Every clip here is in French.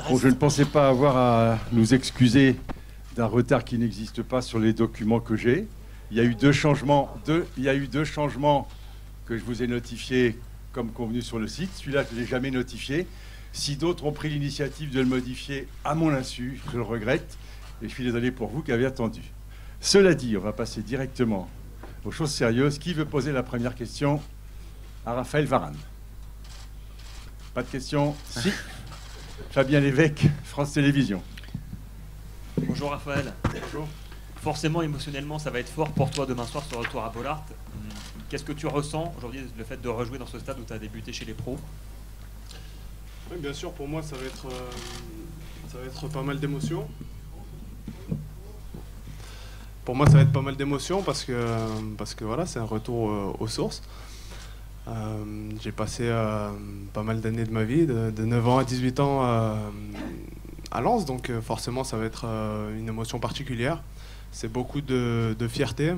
Bon, je ne pensais pas avoir à nous excuser d'un retard qui n'existe pas sur les documents que j'ai. Il y a eu deux changements que je vous ai notifiés comme convenu sur le site. Celui-là, je ne l'ai jamais notifié. Si d'autres ont pris l'initiative de le modifier à mon insu, je le regrette. Et je suis désolé pour vous qui avez attendu. Cela dit, on va passer directement aux choses sérieuses. Qui veut poser la première question à Raphaël Varane? Pas de questions? Si. Fabien Lévesque, France Télévisions. Bonjour Raphaël. Bonjour. Forcément, émotionnellement, ça va être fort pour toi demain soir sur le retour à Bollaert. Qu'est-ce que tu ressens aujourd'hui, le fait de rejouer dans ce stade où tu as débuté chez les pros? Oui, bien sûr, pour moi, ça va être pas mal d'émotions. Pour moi, ça va être pas mal d'émotions parce que voilà, c'est un retour aux sources. J'ai passé pas mal d'années de ma vie, de 9 ans à 18 ans à Lens, donc forcément, ça va être une émotion particulière. C'est beaucoup de fierté.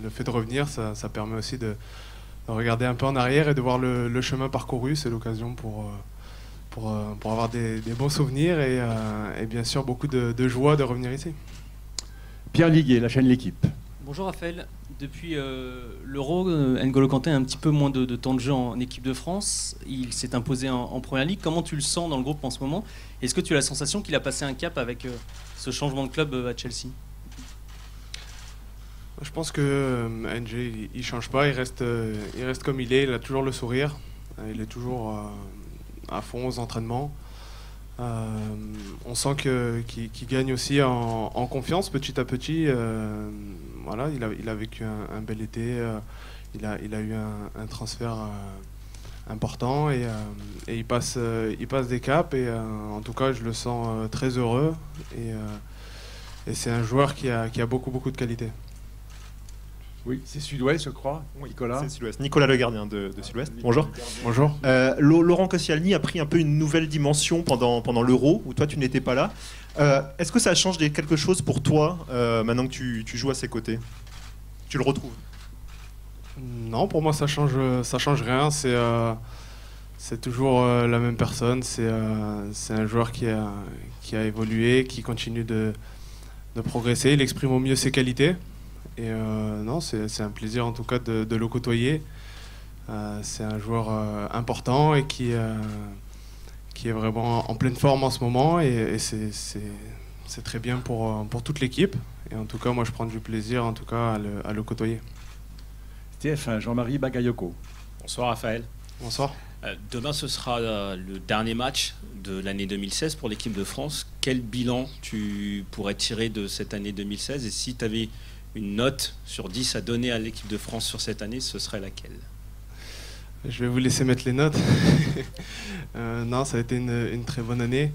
Le fait de revenir, ça permet aussi de regarder un peu en arrière et de voir le chemin parcouru. C'est l'occasion pour avoir des bons souvenirs et bien sûr beaucoup de joie de revenir ici. Pierre Liguet, la chaîne L'Équipe. Bonjour Raphaël. Depuis l'Euro, N'Golo Kanté a un petit peu moins de temps de jeu en équipe de France. Il s'est imposé en Première Ligue. Comment tu le sens dans le groupe en ce moment? Est-ce que tu as la sensation qu'il a passé un cap avec ce changement de club à Chelsea? Je pense que NG, il change pas, il reste comme il est, il a toujours le sourire, il est toujours à fond aux entraînements. On sent qu'il gagne aussi en confiance petit à petit. Voilà, il a vécu un bel été, il a eu un transfert important et il passe des caps et en tout cas je le sens très heureux et c'est un joueur qui a beaucoup de qualité. Oui, c'est Sud-Ouest, je crois, oui, Nicolas. C'est Sud-Ouest. Nicolas Le Gardien de Sud-Ouest. Bonjour. Bonjour. Laurent Koscielny a pris un peu une nouvelle dimension pendant l'Euro, où toi tu n'étais pas là. Est-ce que ça change quelque chose pour toi, maintenant que tu joues à ses côtés? Tu le retrouves? Non, pour moi ça change rien. C'est toujours la même personne. C'est un joueur qui a évolué, qui continue de progresser. Il exprime au mieux ses qualités. Et non, c'est un plaisir en tout cas de le côtoyer. C'est un joueur important et qui est vraiment en pleine forme en ce moment et c'est très bien pour toute l'équipe. Et en tout cas, moi je prends du plaisir en tout cas à le côtoyer. TF1, Jean-Marie Bagayoko. Bonsoir Raphaël. Bonsoir. Demain ce sera le dernier match de l'année 2016 pour l'équipe de France. Quel bilan tu pourrais tirer de cette année 2016 et si tu avais une note sur 10 à donner à l'équipe de France sur cette année, ce serait laquelle? Je vais vous laisser mettre les notes. Non, ça a été une très bonne année.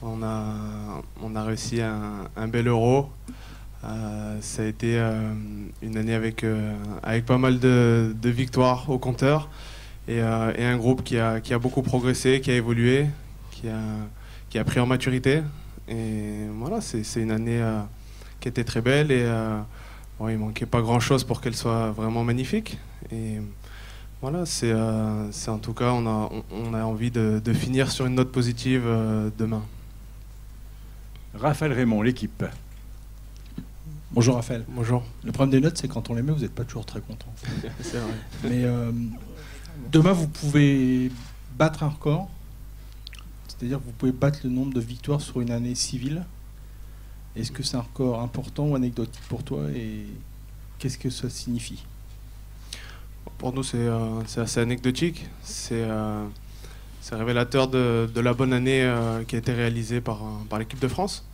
On a réussi un bel Euro. Ça a été une année avec pas mal de victoires au compteur et un groupe qui a beaucoup progressé, qui a évolué, qui a pris en maturité. Et voilà, c'est une année qui était très belle et il manquait pas grand chose pour qu'elle soit vraiment magnifique et voilà, c'est en tout cas on a envie de finir sur une note positive demain. Raphaël Raymond, L'Équipe. Bonjour Raphaël. Bonjour. Le problème des notes, c'est quand on les met, vous n'êtes pas toujours très content. C'est vrai. Mais demain, vous pouvez battre un record, c'est-à-dire que vous pouvez battre le nombre de victoires sur une année civile. Est-ce que c'est un record important ou anecdotique pour toi et qu'est-ce que ça signifie? Pour nous, c'est assez anecdotique. C'est révélateur de la bonne année qui a été réalisée par l'équipe de France.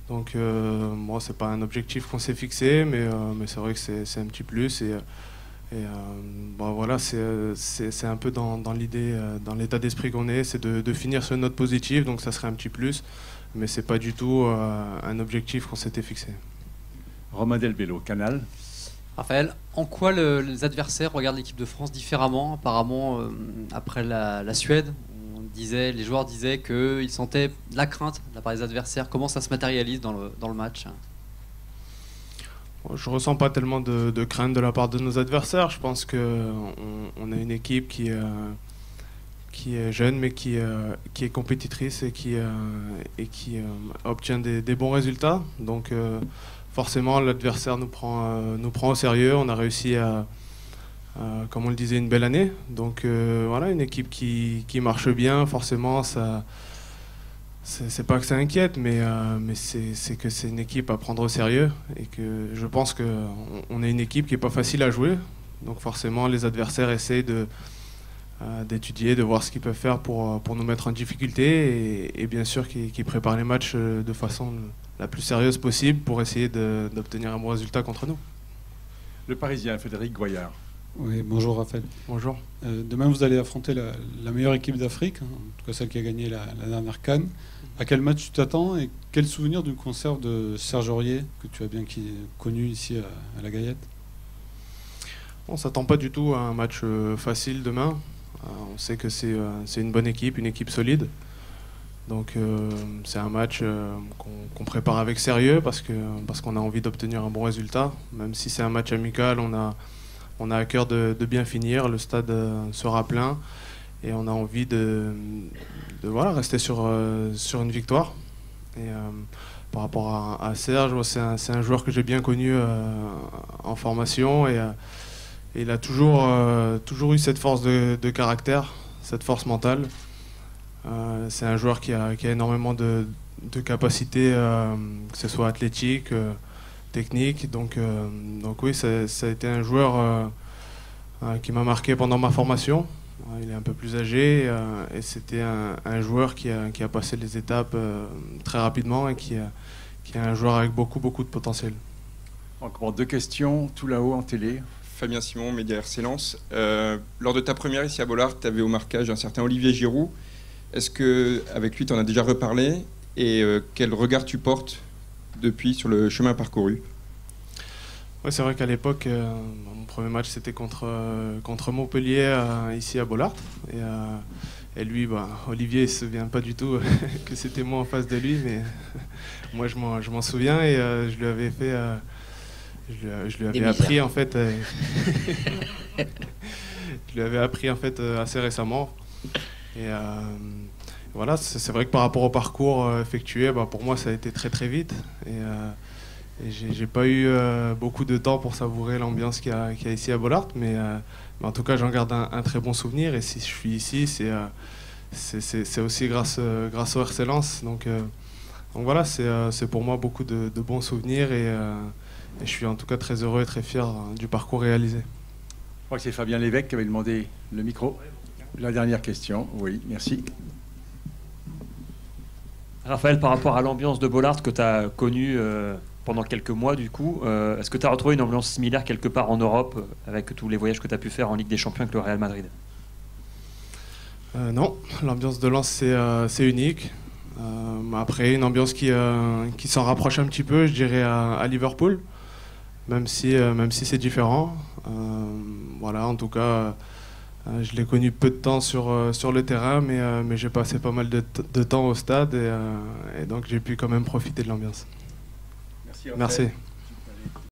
Donc, moi, c'est pas un objectif qu'on s'est fixé, mais c'est vrai que c'est un petit plus. Voilà, c'est un peu dans l'idée, dans l'état d'esprit qu'on est, c'est de finir sur une note positive, donc ça serait un petit plus. Mais c'est pas du tout un objectif qu'on s'était fixé. Romain Delbello, Canal. Raphaël, en quoi les adversaires regardent l'équipe de France différemment? Apparemment, après la Suède, les joueurs disaient qu'ils sentaient de la crainte de la part des adversaires. Comment ça se matérialise dans le match? Je ressens pas tellement de crainte de la part de nos adversaires. Je pense qu'on a une équipe qui est jeune mais qui est compétitrice et qui obtient des bons résultats. Donc forcément l'adversaire nous prend au sérieux. On a réussi à comme on le disait, une belle année. Donc voilà, une équipe qui marche bien, forcément ça. C'est pas que ça inquiète, mais c'est que c'est une équipe à prendre au sérieux et que je pense qu'on est une équipe qui n'est pas facile à jouer. Donc forcément, les adversaires essayent d'étudier, de voir ce qu'ils peuvent faire pour nous mettre en difficulté et bien sûr qu'ils préparent les matchs de façon la plus sérieuse possible pour essayer d'obtenir un bon résultat contre nous. Le Parisien, Frédéric Goyard. Oui, bonjour Raphaël. Bonjour. Demain, vous allez affronter la meilleure équipe d'Afrique, en tout cas celle qui a gagné la dernière CAN. À quel match tu t'attends et quel souvenir d'une conserve de Serge Aurier que tu as bien connu ici à la Gaillette? On ne s'attend pas du tout à un match facile demain. On sait que c'est une bonne équipe, une équipe solide. Donc c'est un match qu'on prépare avec sérieux parce qu'on a envie d'obtenir un bon résultat. Même si c'est un match amical, on a à cœur de bien finir. Le stade sera plein. Et on a envie de rester sur une victoire. Et par rapport à Serge, c'est un joueur que j'ai bien connu en formation et il a toujours eu cette force de caractère, cette force mentale. C'est un joueur qui a énormément de capacités, que ce soit athlétique, technique. Donc oui, ça a été un joueur qui m'a marqué pendant ma formation. Il est un peu plus âgé et c'était un joueur qui a passé les étapes très rapidement et qui est un joueur avec beaucoup de potentiel. Encore 2 questions, tout là-haut en télé. Fabien Simon, Média RC Lens. Lors de ta première ici à Bollaert, tu avais au marquage un certain Olivier Giroud. Est-ce qu'avec lui, tu en as déjà reparlé et quel regard tu portes depuis sur le chemin parcouru? Ouais, c'est vrai qu'à l'époque, mon premier match c'était contre Montpellier ici à Bollaert. Et lui, Olivier, il ne se souvient pas du tout que c'était moi en face de lui, mais moi je m'en souviens et je lui avais fait. Je lui avais appris en fait. Je lui avais appris en fait assez récemment. Et voilà, c'est vrai que par rapport au parcours effectué, pour moi ça a été très vite. Et j'ai pas eu beaucoup de temps pour savourer l'ambiance qu'il y a ici à Bollaert, mais en tout cas j'en garde un très bon souvenir. Et si je suis ici, c'est aussi grâce au RC Lens. Donc voilà, c'est pour moi beaucoup de bons souvenirs et je suis en tout cas très heureux et très fier du parcours réalisé. Je crois que c'est Fabien Lévesque qui avait demandé le micro. La dernière question, oui, merci. Raphaël, par rapport à l'ambiance de Bollaert que tu as connue pendant quelques mois, du coup, est-ce que tu as retrouvé une ambiance similaire quelque part en Europe avec tous les voyages que tu as pu faire en Ligue des Champions avec le Real Madrid? Non, l'ambiance de Lens c'est unique. Après, une ambiance qui s'en rapproche un petit peu, je dirais, à Liverpool, même si c'est différent. Voilà, en tout cas, je l'ai connu peu de temps sur le terrain, mais j'ai passé pas mal de temps au stade et donc j'ai pu quand même profiter de l'ambiance. Merci. Merci.